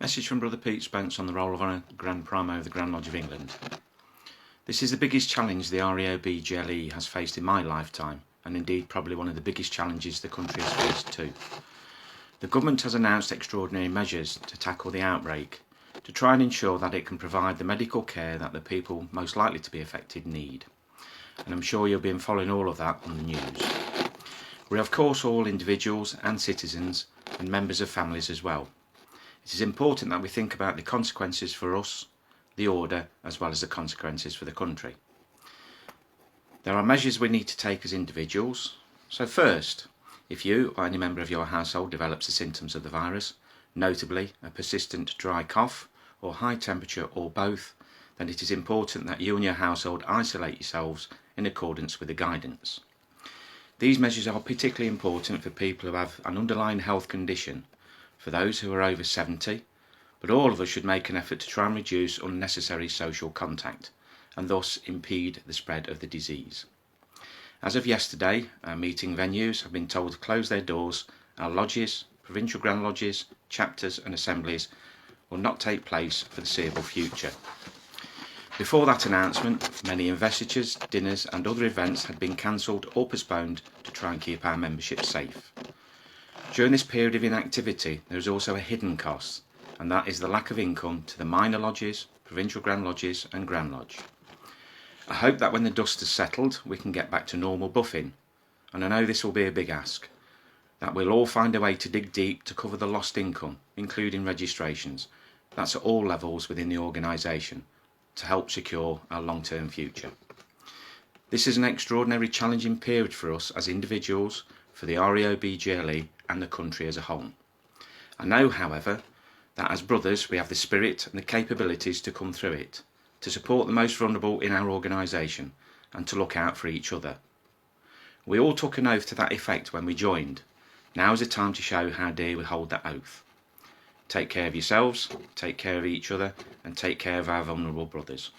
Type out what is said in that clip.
Message from Brother Pete Spence on the Roll of Honour Grand Primo of the Grand Lodge of England. This is the biggest challenge the ROH GLE has faced in my lifetime, and indeed probably one of the biggest challenges the country has faced too. The government has announced extraordinary measures to tackle the outbreak, to try and ensure that it can provide the medical care that the people most likely to be affected need. And I'm sure you've been following all of that on the news. We're of course all individuals and citizens and members of families as well. It is important that we think about the consequences for us, the order, as well as the consequences for the country. There are measures we need to take as individuals. So first, if you or any member of your household develops the symptoms of the virus, notably a persistent dry cough or high temperature or both, then it is important that you and your household isolate yourselves in accordance with the guidance. These measures are particularly important for people who have an underlying health condition, for those who are over 70, but all of us should make an effort to try and reduce unnecessary social contact and thus impede the spread of the disease. As of yesterday, our meeting venues have been told to close their doors. Our lodges, provincial grand lodges, chapters and assemblies will not take place for the foreseeable future. Before that announcement, many investitures, dinners and other events had been cancelled or postponed to try and keep our membership safe. During this period of inactivity, there is also a hidden cost, and that is the lack of income to the minor lodges, provincial grand lodges and grand lodge. I hope that when the dust has settled, we can get back to normal buffing, and I know this will be a big ask, that we'll all find a way to dig deep to cover the lost income, including registrations. That's at all levels within the organisation, to help secure our long-term future. This is an extraordinary challenging period for us as individuals, for the ROH GLE and the country as a whole. I know, however, that as brothers we have the spirit and the capabilities to come through it, to support the most vulnerable in our organisation and to look out for each other. We all took an oath to that effect when we joined. Now is the time to show how dear we hold that oath. Take care of yourselves, take care of each other and take care of our vulnerable brothers.